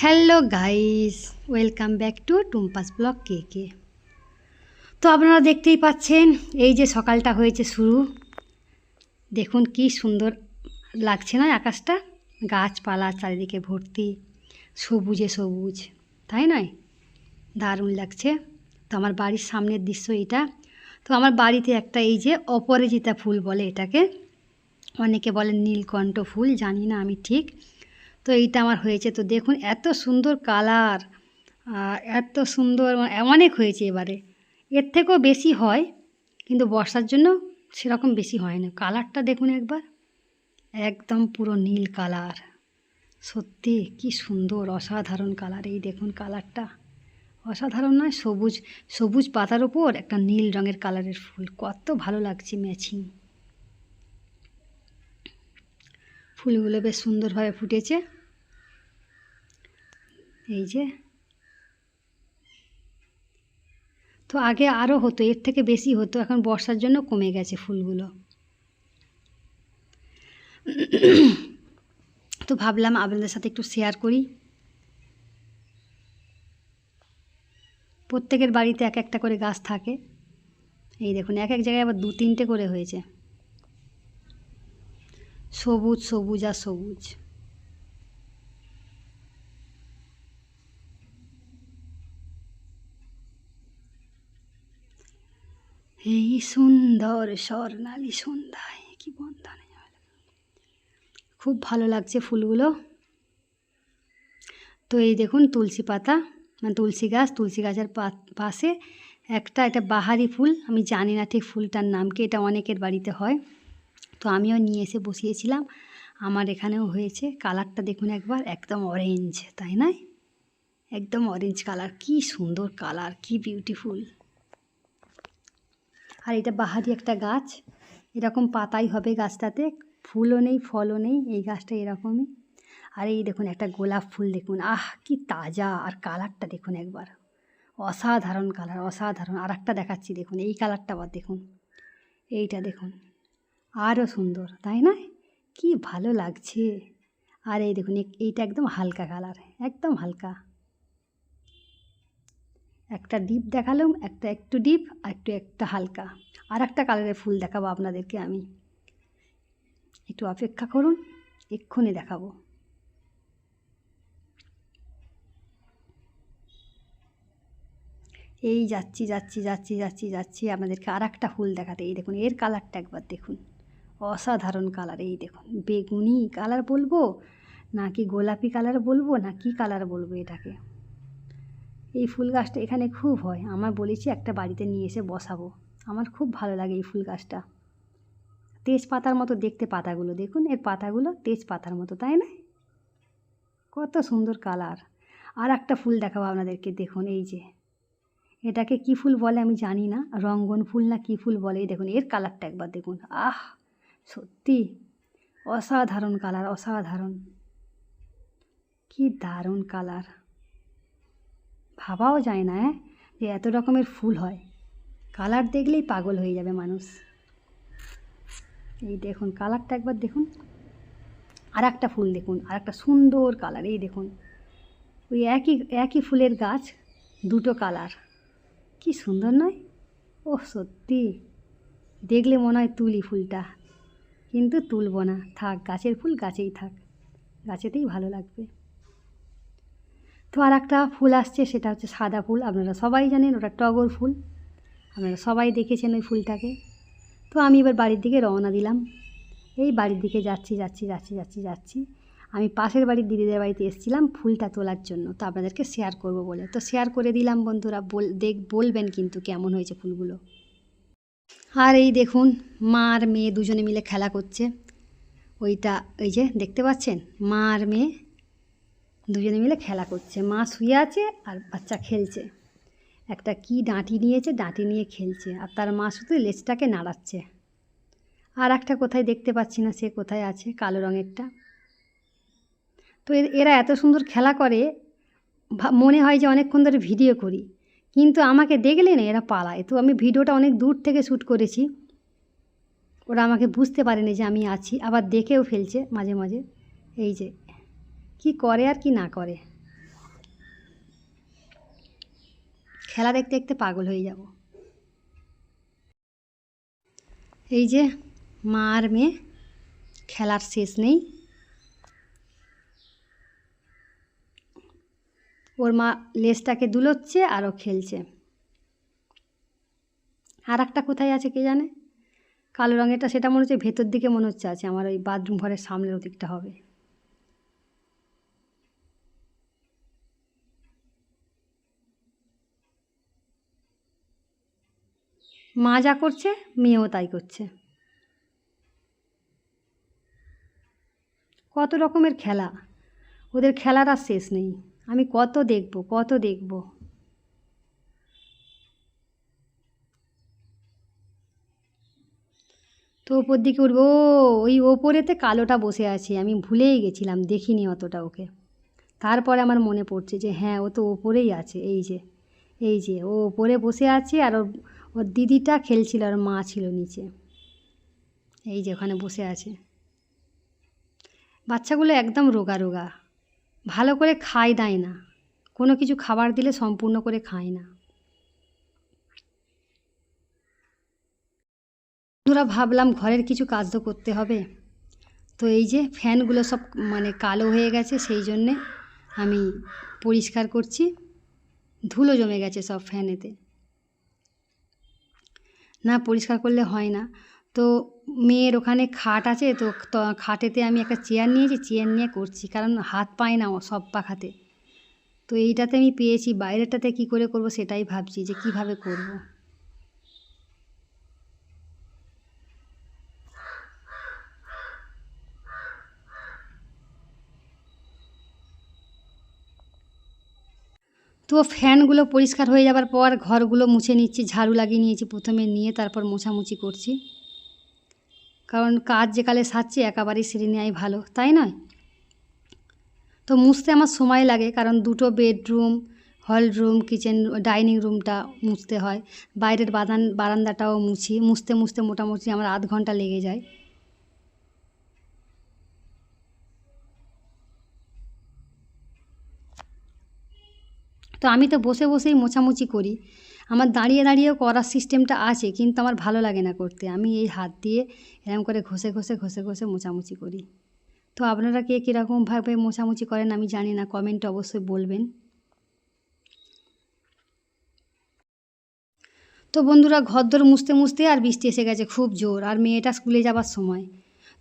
Hello guys, welcome back to Tumpa's blog কে। তো আপনারা দেখতেই পাচ্ছেন এই যে সকালটা হয়েছে শুরু। দেখুন কি সুন্দর লাগছে না আকাশটা, গাছপালা চারিদিকে ভর্তি, সবুজে সবুজ, তাই নয়? দারুণ লাগছে। তো আমার বাড়ির সামনের দৃশ্য এটা। তো আমার বাড়িতে একটা এই যে অপরাজিতা ফুল বলে এটাকে, অনেকে বলেন নীলকণ্ঠ ফুল, জানি না আমি ঠিক। তো এইটা আমার হয়েছে। তো দেখুন এত সুন্দর কালার, এত সুন্দর, অনেক হয়েছে এবারে। এর থেকেও বেশি হয়, কিন্তু বর্ষার জন্য সেরকম বেশি হয় না। কালারটা দেখুন একবার, একদম পুরো নীল কালার। সত্যি কি সুন্দর, অসাধারণ কালার। এই দেখুন কালারটা অসাধারণ নয়? সবুজ সবুজ পাতার উপর একটা নীল রঙের কালারের ফুল, কত ভালো লাগছে ম্যাচিং। ফুলগুলো বেশ সুন্দরভাবে ফুটেছে। এই যে, তো আগে আরও হতো, এর থেকে বেশি হতো, এখন বর্ষার জন্য কমে গেছে ফুলগুলো। তো ভাবলাম আপনাদের সাথে একটু শেয়ার করি। প্রত্যেকের বাড়িতে এক একটা করে গাছ থাকে। এই দেখুন এক এক জায়গায় আবার 2-3টে করে হয়েছে, সবুজ সবুজ আর সবুজ। এই সুন্দর স্বর্ণালী সন্ধ্যায় কি বন্ধনে, খুব ভালো লাগছে ফুলগুলো। তো এই দেখুন তুলসী পাতা, মানে তুলসী গাছ, তুলসী গাছের পাশে এটা বাহারি ফুল, আমি জানি না ঠিক ফুলটার নাম কি, এটা অনেকের বাড়িতে হয়। তো আমিও নিয়ে এসে বসিয়েছিলাম, আমার এখানেও হয়েছে। কালারটা দেখুন একবার, একদম অরেঞ্জ, তাই নয়? একদম অরেঞ্জ কালার, কি সুন্দর কালার, কি বিউটিফুল। আর এটা বাহারি একটা গাছ, এরকম পাতাই হবে গাছটাতে, ফুলও নেই ফলও নেই, এই গাছটা এরকমই। আর এই দেখুন একটা গোলাপ ফুল দেখুন, আহ কি তাজা, আর কালারটা দেখুন একবার, অসাধারণ কালার, অসাধারণ। আর একটা দেখাচ্ছি দেখুন, এই কালারটা আবার দেখুন, এইটা দেখুন, আরও সুন্দর, তাই না? কি ভালো লাগছে। আর এই দেখুন এইটা একদম হালকা কালার, একদম হালকা। একটা ডিপ দেখালাম, একটা একটু ডিপ, আর একটা হালকা। আর একটা কালারের ফুল দেখাবো আপনাদেরকে আমি, একটু অপেক্ষা করুন, এক্ষুনি দেখাবো। এই যাচ্ছি যাচ্ছি যাচ্ছি যাচ্ছি যাচ্ছি আপনাদেরকে আর একটা ফুল দেখাতে। এই দেখুন এর কালারটা একবার দেখুন, অসাধারণ কালার। এই দেখুন বেগুনি কালার বলবো নাকি গোলাপি কালার বলবো না কি কালার বলবো এটাকে। এই ফুল গাছটা এখানে খুব হয়, আমার বলেছি একটা বাড়িতে নিয়ে এসে বসাবো। আমার খুব ভালো লাগে এই ফুল গাছটা, তেজপাতার মতো দেখতে পাতাগুলো, দেখুন এর পাতাগুলো তেজপাতার মতো, তাই না? কত সুন্দর কালার। আর একটা ফুল দেখাবো আপনাদেরকে, দেখুন এই যে, এটাকে কি ফুল বলে আমি জানি না, রঙ্গন ফুল না কি ফুল বলে। এই দেখুন এর কালারটা একবার দেখুন, আহ সত্যি অসাধারণ কালার, অসাধারণ, কি দারুণ কালার। ভাবাও যায় না যে এত রকমের ফুল হয়, কালার দেখলেই পাগল হয়ে যাবে মানুষ। এই দেখুন কালারটা একবার দেখুন। আর একটা ফুল দেখুন, আর একটা সুন্দর কালার, এই দেখুন ওই একই একই ফুলের গাছ, দুটো কালার, কি সুন্দর নয়? ও সত্যি দেখলে মনে হয় তুলি ফুলটা, কিন্তু তুলব না, থাক, গাছের ফুল গাছেই থাক, গাছেতেই ভালো লাগবে। তো আর একটা ফুল আসছে, সেটা হচ্ছে সাদা ফুল, আপনারা সবাই জানেন ওটা টগর ফুল, আপনারা সবাই দেখেছেন ওই ফুলটাকে। তো আমি এবার বাড়ির দিকে রওনা দিলাম, এই বাড়ির দিকে যাচ্ছি যাচ্ছি যাচ্ছি যাচ্ছি যাচ্ছি। আমি পাশের বাড়ির দিদিদের বাড়িতে এসেছিলাম ফুলটা তোলার জন্য, তো আপনাদেরকে শেয়ার করব বলে, তো শেয়ার করে দিলাম বন্ধুরা। বলবেন কিন্তু কেমন হয়েছে ফুলগুলো। আর এই দেখুন মা আর মেয়ে দুজনে মিলে খেলা করছে, ওইটা ওই যে দেখতে পাচ্ছেন, মা আর মেয়ে দুজনে মিলে খেলা করছে। মা শুয়ে আছে আর বাচ্চা খেলছে, একটা কি ডাঁটি নিয়েছে, ডাঁটি নিয়ে খেলছে, আর তার মা শুধু লেজটাকে নাড়াচ্ছে। আর একটা কোথায় দেখতে পাচ্ছি না, সে কোথায় আছে, কালো রঙেরটা। তো এরা এত সুন্দর খেলা করে, মনে হয় যে অনেকক্ষণ ধরে ভিডিও করি, কিন্তু আমাকে দেখলে না এরা পালায়। তো আমি ভিডিওটা অনেক দূর থেকে শ্যুট করেছি, ওরা আমাকে বুঝতে পারেনি যে আমি আছি, আবার দেখেও ফেলছে মাঝে মাঝে। এই যে কি করে আর কি না করে, খেলা দেখতে দেখতে পাগল হয়ে যাব। এই যে মা আর মেয়ে, খেলার শেষ নেই। ওর মা লেজটাকে দুলোচ্ছে আর ও খেলছে। আর একটা কোথায় আছে কে জানে, কালো রঙেরটা, সেটা মনে হচ্ছে ভেতর দিকে মনে হচ্ছে আছে, আমার ওই বাথরুম ঘরের সামনের ওদিকটা হবে। মা যা করছে মেয়েও তাই করছে। কত রকমের খেলা, ওদের খেলার আর শেষ নেই। আমি কত দেখব কত দেখব। তো ওপর দিকে উঠবো, ওই ওপরেতে কালোটা বসে আছে, আমি ভুলেই গেছিলাম, দেখিনি অতটা ওকে। তারপরে আমার মনে পড়ছে যে হ্যাঁ ও তো ওপরেই আছে, এই যে ও ওপরে বসে আছে, আর ওর দিদিটা খেলছিল আর মা ছিল নিচে, এই যে ওখানে বসে আছে। বাচ্চাগুলো একদম রোগা রোগা, ভালো করে খায় দায় না, কোনো কিছু খাবার দিলে সম্পূর্ণ করে খায় না। বন্ধুরা ভাবলাম ঘরের কিছু কাজ তো করতে হবে, তো এই যে ফ্যানগুলো সব মানে কালো হয়ে গেছে, সেই জন্যে আমি পরিষ্কার করছি। ধুলো জমে গেছে সব ফ্যানেতে, না পরিষ্কার করলে হয় না। তো মেয়ের ওখানে খাট আছে, তো খাটেতে আমি একটা চেয়ার নিয়েছি, চেয়ার নিয়ে করছি, কারণ হাত পায় না সব পাখাতে। তো এইটাতে আমি পেয়েছি, বাইরেটাতে কি করে করব সেটাই ভাবছি যে কিভাবে করব। তো ফ্যানগুলো পরিষ্কার হয়ে যাবার পর ঘরগুলো মুছে নিচ্ছি, ঝাড়ু লাগিয়ে নিয়েছি প্রথমে, নিয়ে তারপর মোছামুছি করছি, কারণ কাজ যেকালে সারছি একেবারেই সেরে নেওয়াই ভালো, তাই নয়? তো মুছতে আমার সময় লাগে, কারণ দুটো bedroom, hall room, kitchen, dining রুমটা মুছতে হয়, বাইরের বারান্দাটাও মুছতে মুছতে মোটামুটি আমার আধ ঘন্টা লেগে যায়। তো আমি তো বসে বসেই মোছামুছি করি, আমার দাঁড়িয়ে দাঁড়িয়েও করার সিস্টেমটা আছে, কিন্তু আমার ভালো লাগে না করতে, আমি এই হাত দিয়ে এরকম করে ঘষে ঘষে ঘষে ঘষে মোছামুছি করি। তো আপনারা কে কীরকমভাবে মোছামুছি করেন আমি জানি না, কমেন্টে অবশ্যই বলবেন। তো বন্ধুরা ঘরদোর মুছতে মুছতে আর বৃষ্টি এসে গেছে খুব জোর, আর মেয়েটা স্কুলে যাবার সময়।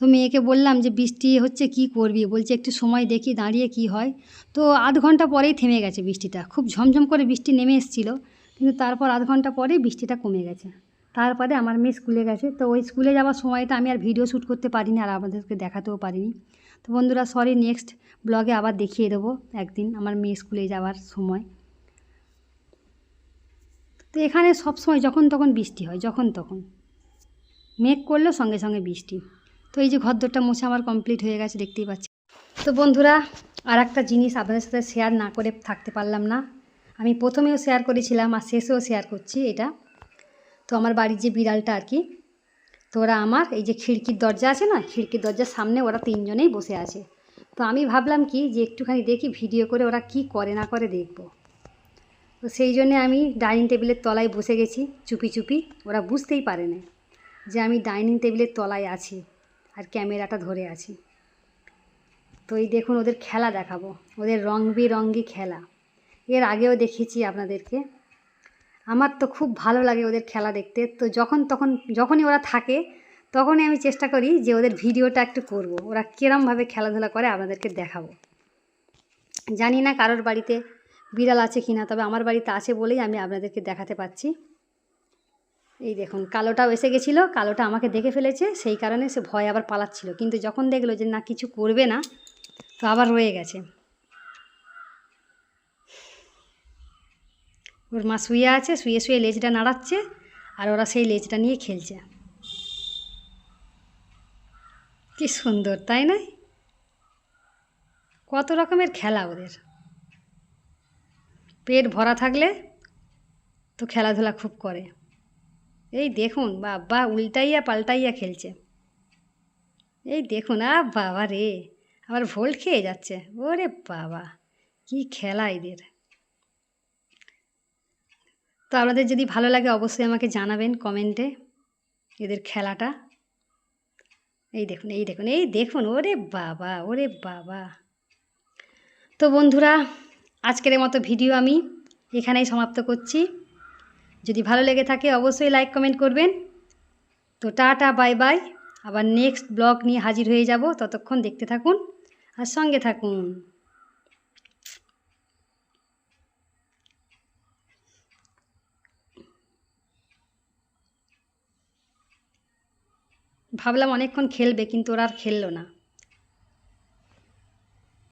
তো মেয়েকে বললাম যে বৃষ্টি হচ্ছে কি করবি, বলছে একটু সময় দেখি দাঁড়িয়ে কি হয়। তো আধ ঘন্টা পরেই থেমে গেছে বৃষ্টিটা, খুব ঝমঝম করে বৃষ্টি নেমে এসেছিলো, কিন্তু তারপর আধ ঘন্টা পরেই বৃষ্টিটা কমে গেছে। তারপরে আমার মেয়ে স্কুলে গেছে, তো ওই স্কুলে যাওয়ার সময়টা আমি আর ভিডিও শ্যুট করতে পারিনি, আর আপনাদেরকে দেখাতেও পারিনি। তো বন্ধুরা সরি, নেক্সট ব্লগে আবার দেখিয়ে দেবো একদিন আমার মেয়ে স্কুলে যাওয়ার সময়। তো এখানে সব সময় যখন তখন বৃষ্টি হয়, যখন তখন মেঘ করলেও সঙ্গে সঙ্গে বৃষ্টি। তো এই যে ঘরদোরটা মোছা আমার কমপ্লিট হয়ে গেছে, দেখতেই পাচ্ছি। তো বন্ধুরা আর একটা জিনিস আপনাদের সাথে শেয়ার না করে থাকতে পারলাম না, আমি প্রথমেও শেয়ার করেছিলাম আর শেষেও শেয়ার করছি এটা। তো আমার বাড়ির যে বিড়ালটা আর কি, তো ওরা আমার এই যে খিড়কির দরজা আছে না, খিড়কির দরজার সামনে ওরা তিনজনেই বসে আছে। তো আমি ভাবলাম কি যে একটুখানি দেখি ভিডিও করে ওরা কি করে না করে দেখব। তো সেই জন্যে আমি ডাইনিং টেবিলের তলায় বসে গেছি চুপি চুপি, ওরা বুঝতেই পারে না যে আমি ডাইনিং টেবিলের তলায় আছি আর ক্যামেরাটা ধরে আছি। তো এই দেখুন ওদের খেলা দেখাবো, ওদের রং বেরঙি খেলা, এর আগেও দেখিয়েছি আপনাদেরকে। আমার তো খুব ভালো লাগে ওদের খেলা দেখতে। তো যখনই ওরা থাকে তখনই আমি চেষ্টা করি যে ওদের ভিডিওটা একটু করব, ওরা কিরমভাবে খেলাধুলা করে আপনাদেরকে দেখাবো। জানি না কারোর বাড়িতে বিড়াল আছে কি না, তবে আমার বাড়িতে আছে বলেই আমি আপনাদেরকে দেখাতে পাচ্ছি। এই দেখুন কালোটাও এসে গেছিলো, কালোটা আমাকে দেখে ফেলেছে, সেই কারণে সে ভয় আবার পালাচ্ছিল, কিন্তু যখন দেখলো যে না কিছু করবে না, তো আবার রয়ে গেছে। ওর মা শুয়ে আছে, শুয়ে শুয়ে লেজটা নাড়াচ্ছে, আর ওরা সেই লেজটা নিয়ে খেলছে। কি সুন্দর তাই না? কত রকমের খেলা ওদের, পেট ভরা থাকলে তো খেলাধুলা খুব করে। এই দেখুন বাবা উল্টাইয়া পাল্টাইয়া খেলছে, এই দেখুন বাবা রে, আবার ভোল্ট খেয়ে যাচ্ছে, ওরে বাবা কি খেলা এদের। তো আপনাদের যদি ভালো লাগে অবশ্যই আমাকে জানাবেন কমেন্টে এদের খেলাটা। এই দেখুন, এই দেখুন, এই দেখুন, ওরে বাবা, ওরে বাবা! তো বন্ধুরা, আজকের মতো ভিডিও আমি এখানেই সমাপ্ত করছি। যদি ভালো লেগে থাকে অবশ্যই লাইক কমেন্ট করবেন। তো টাটা, বাই বাই। আবার নেক্সট ব্লগ নিয়ে হাজির হয়ে যাব। ততক্ষণ দেখতে থাকুন আর সঙ্গে থাকুন। ভাবলাম অনেকক্ষণ খেলবে, কিন্তু ওরা আর খেললো না।